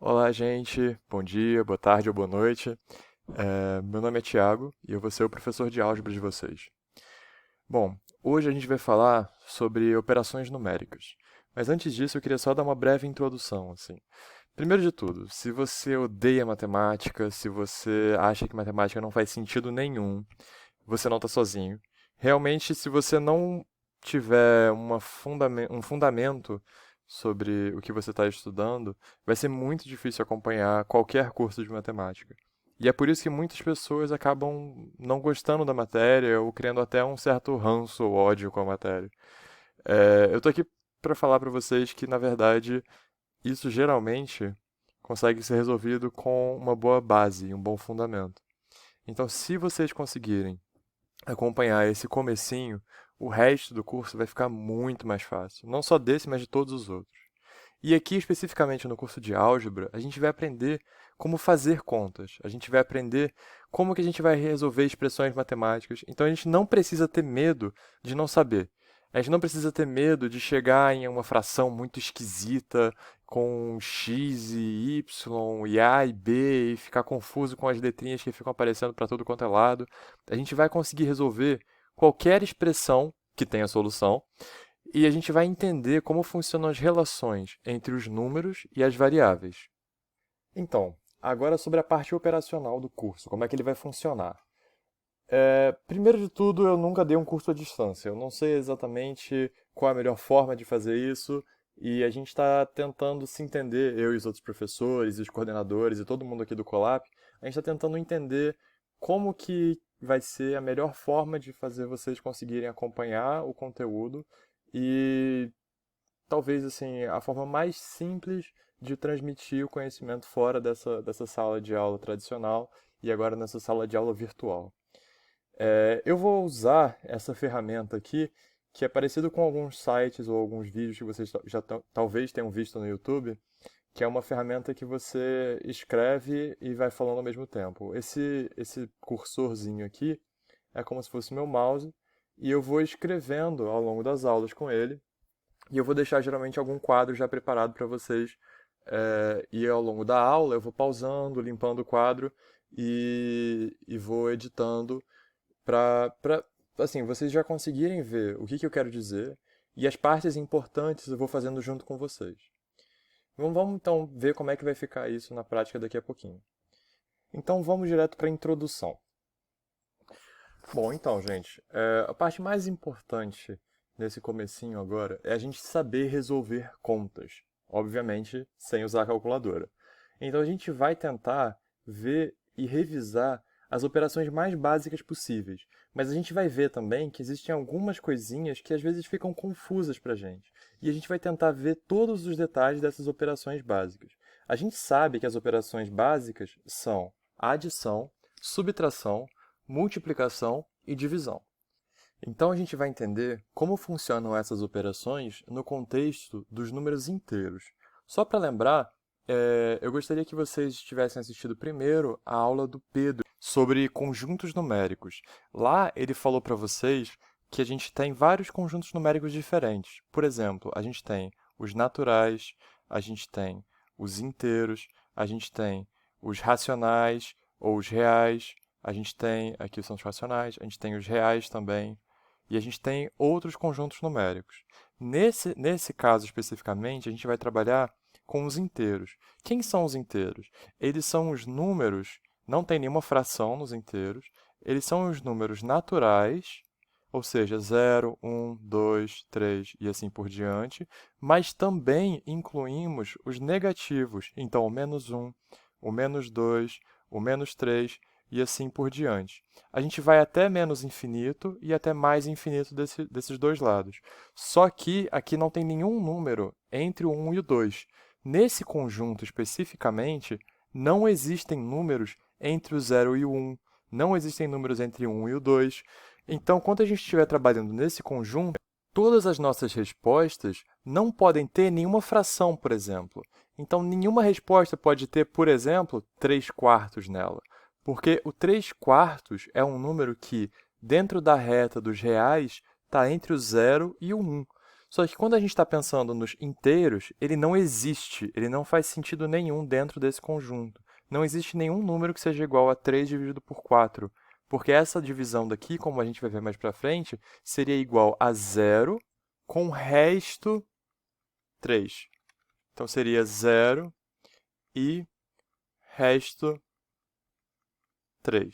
Olá, gente. Bom dia, boa tarde ou boa noite. Meu nome é Thiago e eu vou ser o professor de álgebra de vocês. Bom, hoje a gente vai falar sobre operações numéricas. Mas antes disso, eu queria só dar uma breve introdução, assim. Primeiro de tudo, se você odeia matemática, se você acha que matemática não faz sentido nenhum, você não está sozinho. Realmente, se você não tiver um fundamento sobre o que você está estudando, vai ser muito difícil acompanhar qualquer curso de matemática. E é por isso que muitas pessoas acabam não gostando da matéria ou criando até um certo ranço ou ódio com a matéria. Eu estou aqui para falar para vocês que, na verdade, isso geralmente consegue ser resolvido com uma boa base e um bom fundamento. Então, se vocês conseguirem acompanhar esse comecinho, o resto do curso vai ficar muito mais fácil. Não só desse, mas de todos os outros. E aqui, especificamente no curso de álgebra, a gente vai aprender como fazer contas. A gente vai aprender como que a gente vai resolver expressões matemáticas. Então a gente não precisa ter medo de não saber. A gente não precisa ter medo de chegar em uma fração muito esquisita, com x e y, e a e b, e ficar confuso com as letrinhas que ficam aparecendo para todo quanto é lado. A gente vai conseguir resolver qualquer expressão que tenha solução e a gente vai entender como funcionam as relações entre os números e as variáveis. Então, agora sobre a parte operacional do curso, como é que ele vai funcionar. Primeiro de tudo, eu nunca dei um curso à distância. Eu não sei exatamente qual é a melhor forma de fazer isso e a gente está tentando se entender, eu e os outros professores, e os coordenadores e todo mundo aqui do Colap, a gente está tentando entender como que vai ser a melhor forma de fazer vocês conseguirem acompanhar o conteúdo e talvez assim a forma mais simples de transmitir o conhecimento fora dessa sala de aula tradicional e agora nessa sala de aula virtual. Eu vou usar essa ferramenta aqui, que é parecido com alguns sites ou alguns vídeos que vocês talvez tenham visto no YouTube, que é uma ferramenta que você escreve e vai falando ao mesmo tempo. Esse cursorzinho aqui é como se fosse meu mouse, e eu vou escrevendo ao longo das aulas com ele, e eu vou deixar geralmente algum quadro já preparado para vocês. E ao longo da aula eu vou pausando, limpando o quadro e vou editando para assim, vocês já conseguirem ver o que eu quero dizer e as partes importantes eu vou fazendo junto com vocês. Vamos então ver como é que vai ficar isso na prática daqui a pouquinho. Então vamos direto para a introdução. Bom, então, gente, a parte mais importante nesse comecinho agora é a gente saber resolver contas, obviamente sem usar a calculadora. Então a gente vai tentar ver e revisar as operações mais básicas possíveis, mas a gente vai ver também que existem algumas coisinhas que às vezes ficam confusas para a gente, e a gente vai tentar ver todos os detalhes dessas operações básicas. A gente sabe que as operações básicas são adição, subtração, multiplicação e divisão. Então a gente vai entender como funcionam essas operações no contexto dos números inteiros. Só para lembrar, eu gostaria que vocês tivessem assistido primeiro a aula do Pedro sobre conjuntos numéricos. Lá ele falou para vocês que a gente tem vários conjuntos numéricos diferentes. Por exemplo, a gente tem os naturais, a gente tem os inteiros, a gente tem os racionais ou os reais, a gente tem, aqui são os racionais, a gente tem os reais também, e a gente tem outros conjuntos numéricos. Nesse caso especificamente, a gente vai trabalhar com os inteiros. Quem são os inteiros? Eles são os números, não tem nenhuma fração nos inteiros, eles são os números naturais, ou seja, 0, 1, 2, 3 e assim por diante, mas também incluímos os negativos, então o -1, o -2, o -3 e assim por diante. A gente vai até menos infinito e até mais infinito desses dois lados. Só que aqui não tem nenhum número entre o 1 e o 2. Nesse conjunto especificamente, não existem números entre o 0 e o 1, não existem números entre o 1 e o 2. Então, quando a gente estiver trabalhando nesse conjunto, todas as nossas respostas não podem ter nenhuma fração, por exemplo. Então, nenhuma resposta pode ter, por exemplo, 3 quartos nela. Porque o 3 quartos é um número que, dentro da reta dos reais, está entre o 0 e o 1. Só que quando a gente está pensando nos inteiros, ele não existe, ele não faz sentido nenhum dentro desse conjunto. Não existe nenhum número que seja igual a 3 dividido por 4, porque essa divisão daqui, como a gente vai ver mais para frente, seria igual a 0 com resto 3. Então, seria 0 e resto 3.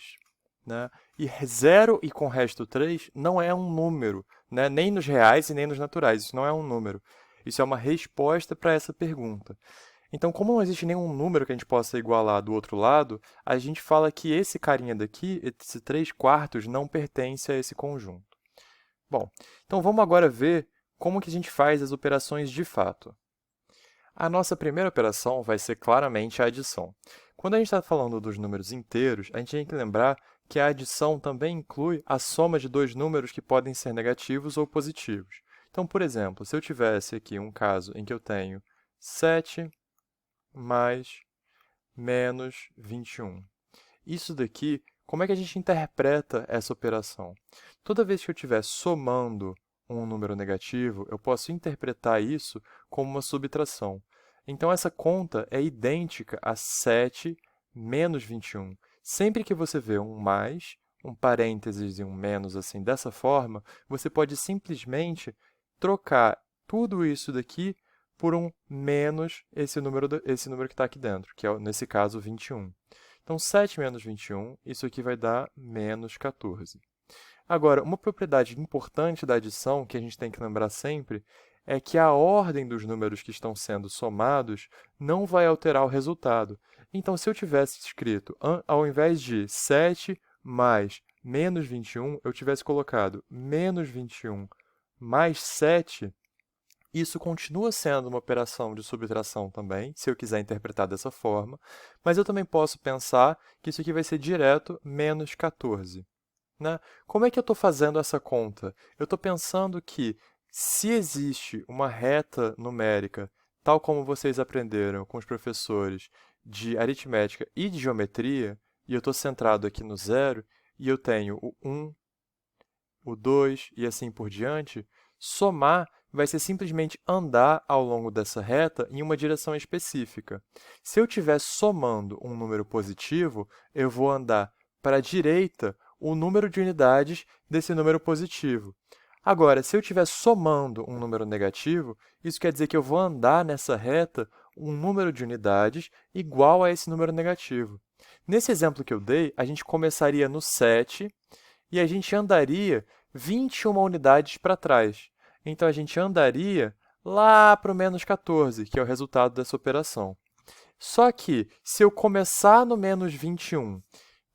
Né? E 0 e com resto 3 não é um número, né? Nem nos reais e nem nos naturais. Isso não é um número. Isso é uma resposta para essa pergunta. Então, como não existe nenhum número que a gente possa igualar do outro lado, a gente fala que esse carinha daqui, esse 3/4, não pertence a esse conjunto. Bom, então vamos agora ver como que a gente faz as operações de fato. A nossa primeira operação vai ser claramente a adição. Quando a gente está falando dos números inteiros, a gente tem que lembrar que a adição também inclui a soma de dois números que podem ser negativos ou positivos. Então, por exemplo, se eu tivesse aqui um caso em que eu tenho 7 mais menos 21. Isso daqui, como é que a gente interpreta essa operação? Toda vez que eu estiver somando um número negativo, eu posso interpretar isso como uma subtração. Então, essa conta é idêntica a 7 menos 21. Sempre que você vê um mais, um parênteses e um menos assim dessa forma, você pode simplesmente trocar tudo isso daqui por um menos esse número que está aqui dentro, que é, nesse caso, 21. Então, 7 menos 21, isso aqui vai dar menos 14. Agora, uma propriedade importante da adição, que a gente tem que lembrar sempre, é que a ordem dos números que estão sendo somados não vai alterar o resultado. Então, se eu tivesse escrito, ao invés de 7 mais menos 21, eu tivesse colocado menos 21 mais 7, isso continua sendo uma operação de subtração também, se eu quiser interpretar dessa forma, mas eu também posso pensar que isso aqui vai ser direto menos 14. Né? Como é que eu estou fazendo essa conta? Eu estou pensando que, se existe uma reta numérica, tal como vocês aprenderam com os professores de aritmética e de geometria, e eu estou centrado aqui no 0, e eu tenho o 1, o 2 e assim por diante, somar vai ser simplesmente andar ao longo dessa reta em uma direção específica. Se eu estiver somando um número positivo, eu vou andar para a direita o número de unidades desse número positivo. Agora, se eu estiver somando um número negativo, isso quer dizer que eu vou andar nessa reta um número de unidades igual a esse número negativo. Nesse exemplo que eu dei, a gente começaria no 7 e a gente andaria 21 unidades para trás. Então, a gente andaria lá para o menos 14, que é o resultado dessa operação. Só que, se eu começar no menos 21,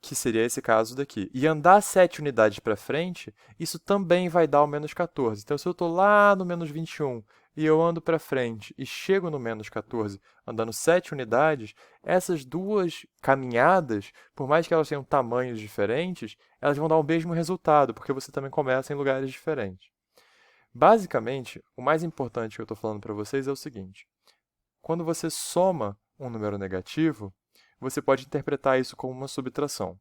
que seria esse caso daqui, e andar 7 unidades para frente, isso também vai dar o menos 14. Então, se eu estou lá no menos 21 e eu ando para frente e chego no menos 14 andando 7 unidades, essas duas caminhadas, por mais que elas tenham tamanhos diferentes, elas vão dar o mesmo resultado, porque você também começa em lugares diferentes. Basicamente, o mais importante que eu estou falando para vocês é o seguinte: quando você soma um número negativo, você pode interpretar isso como uma subtração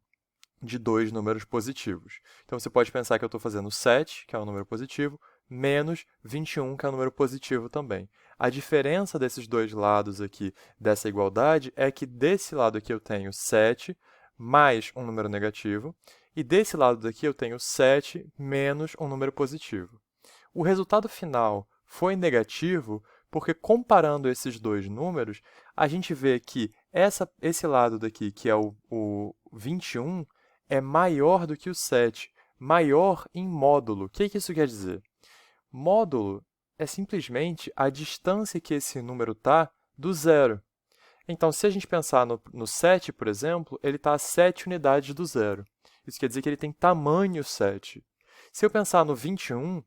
de dois números positivos. Então, você pode pensar que eu estou fazendo 7, que é um número positivo, menos 21, que é um número positivo também. A diferença desses dois lados aqui dessa igualdade é que desse lado aqui eu tenho 7 mais um número negativo, e desse lado daqui eu tenho 7 menos um número positivo. O resultado final foi negativo porque, comparando esses dois números, a gente vê que esse lado daqui, que é o 21, é maior do que o 7, maior em módulo. O que isso quer dizer? Módulo é simplesmente a distância que esse número está do zero. Então, se a gente pensar no 7, por exemplo, ele está a 7 unidades do zero. Isso quer dizer que ele tem tamanho 7. Se eu pensar no 21,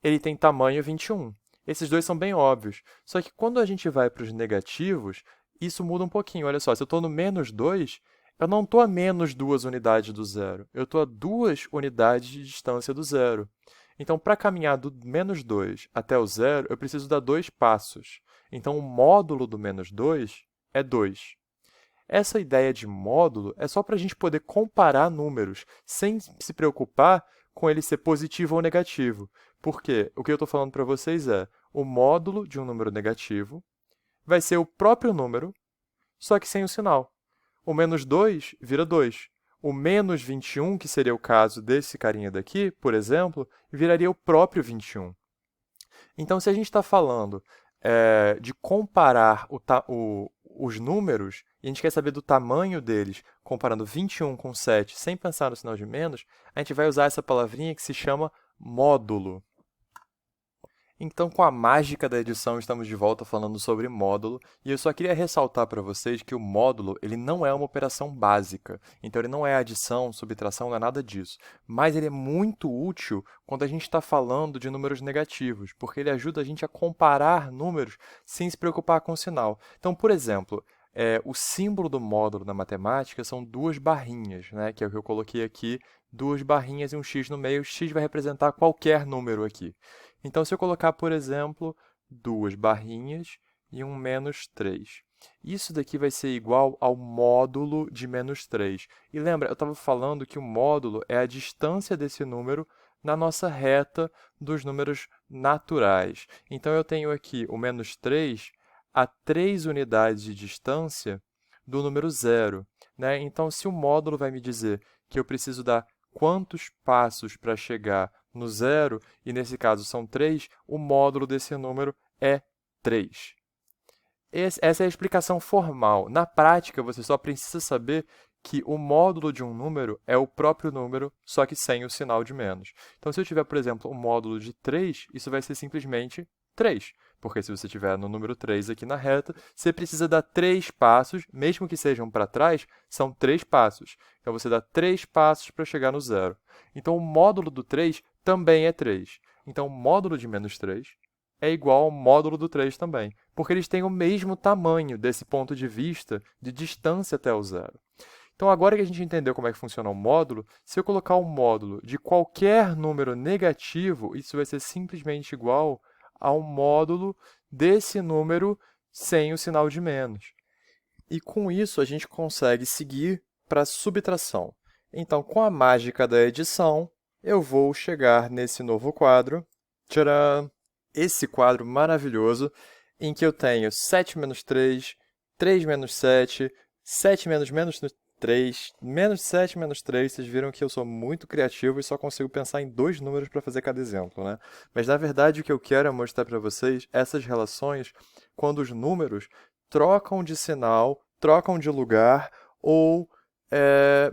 ele tem tamanho 21. Esses dois são bem óbvios. Só que quando a gente vai para os negativos, isso muda um pouquinho. Olha só, se eu estou no menos 2, eu não estou a menos 2 unidades do zero. Eu estou a 2 unidades de distância do zero. Então, para caminhar do menos 2 até o zero, eu preciso dar 2 passos. Então, o módulo do menos 2 é 2. Essa ideia de módulo é só para a gente poder comparar números, sem se preocupar com ele ser positivo ou negativo. Porque o que eu estou falando para vocês é, o módulo de um número negativo vai ser o próprio número, só que sem o sinal. O menos 2 vira 2. O menos 21, que seria o caso desse carinha daqui, por exemplo, viraria o próprio 21. Então, se a gente está falando de comparar os números, e a gente quer saber do tamanho deles, comparando 21 com 7, sem pensar no sinal de menos, a gente vai usar essa palavrinha que se chama módulo. Então, com a mágica da edição, estamos de volta falando sobre módulo, e eu só queria ressaltar para vocês que o módulo ele não é uma operação básica, então ele não é adição, subtração, não é nada disso, mas ele é muito útil quando a gente está falando de números negativos, porque ele ajuda a gente a comparar números sem se preocupar com o sinal. Então, por exemplo, o símbolo do módulo na matemática são duas barrinhas, né, que é o que eu coloquei aqui, duas barrinhas e um x no meio, o x vai representar qualquer número aqui. Então, se eu colocar, por exemplo, duas barrinhas e um menos 3. Isso daqui vai ser igual ao módulo de menos 3. E lembra, eu estava falando que o módulo é a distância desse número na nossa reta dos números naturais. Então, eu tenho aqui o menos 3 a 3 unidades de distância do número 0. Né? Então, se o módulo vai me dizer que eu preciso dar quantos passos para chegar no 0, e nesse caso são 3, o módulo desse número é 3. Essa é a explicação formal. Na prática, você só precisa saber que o módulo de um número é o próprio número, só que sem o sinal de menos. Então, se eu tiver, por exemplo, um módulo de 3, isso vai ser simplesmente 3. Porque se você tiver no número 3 aqui na reta, você precisa dar 3 passos, mesmo que sejam para trás, são 3 passos. Então, você dá 3 passos para chegar no 0. Então, o módulo do 3 também é 3. Então, o módulo de menos 3 é igual ao módulo do 3 também, porque eles têm o mesmo tamanho desse ponto de vista de distância até o 0. Então, agora que a gente entendeu como é que funciona o módulo, se eu colocar um módulo de qualquer número negativo, isso vai ser simplesmente igual ao módulo desse número sem o sinal de menos. E com isso, a gente consegue seguir para a subtração. Então, com a mágica da edição, eu vou chegar nesse novo quadro. Tcharam! Esse quadro maravilhoso, em que eu tenho 7 menos 3, 3 menos 7, 7 menos 3, menos 7 menos 3. Vocês viram que eu sou muito criativo e só consigo pensar em dois números para fazer cada exemplo, né? Mas, na verdade, o que eu quero é mostrar para vocês essas relações quando os números trocam de sinal, trocam de lugar ou...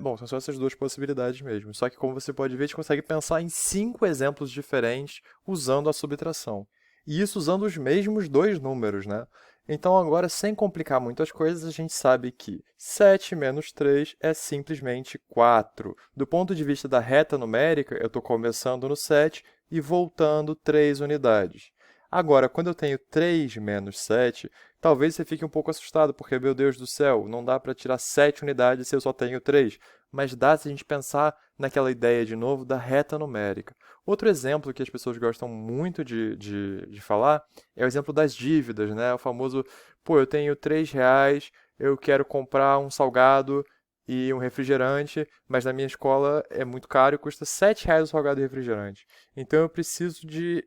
Bom, são só essas duas possibilidades mesmo. Só que, como você pode ver, a gente consegue pensar em 5 exemplos diferentes usando a subtração. E isso usando os mesmos dois números, né? Então, agora, sem complicar muito as coisas, a gente sabe que 7 menos 3 é simplesmente 4. Do ponto de vista da reta numérica, eu estou começando no 7 e voltando 3 unidades. Agora, quando eu tenho 3 menos 7, talvez você fique um pouco assustado, porque, meu Deus do céu, não dá para tirar 7 unidades se eu só tenho 3. Mas dá se a gente pensar naquela ideia, de novo, da reta numérica. Outro exemplo que as pessoas gostam muito de falar é o exemplo das dívidas, né? O famoso, pô, eu tenho 3 reais, eu quero comprar um salgado e um refrigerante, mas na minha escola é muito caro e custa 7 reais o salgado e refrigerante. Então, eu preciso de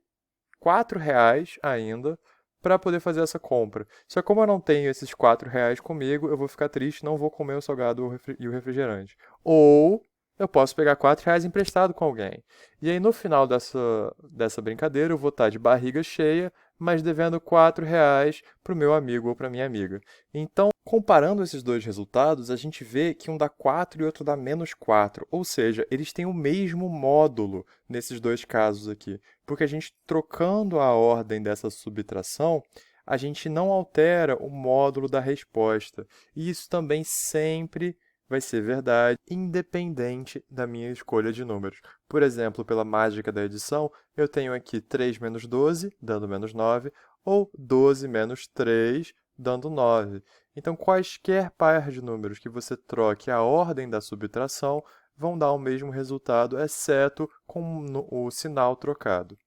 4 reais ainda para poder fazer essa compra. Só que como eu não tenho esses 4 reais comigo, eu vou ficar triste, não vou comer o salgado e o refrigerante. Ou eu posso pegar 4 reais emprestado com alguém. E aí, no final dessa brincadeira, eu vou estar de barriga cheia, mas devendo 4 reais para o meu amigo ou para minha amiga. Então, comparando esses dois resultados, a gente vê que um dá 4 e outro dá menos 4. Ou seja, eles têm o mesmo módulo nesses dois casos aqui. Porque a gente, trocando a ordem dessa subtração, a gente não altera o módulo da resposta. E isso também sempre vai ser verdade, independente da minha escolha de números. Por exemplo, pela mágica da edição, eu tenho aqui 3 menos 12, dando menos 9, ou 12 menos 3, dando 9. Então, quaisquer par de números que você troque a ordem da subtração vão dar o mesmo resultado, exceto com o sinal trocado.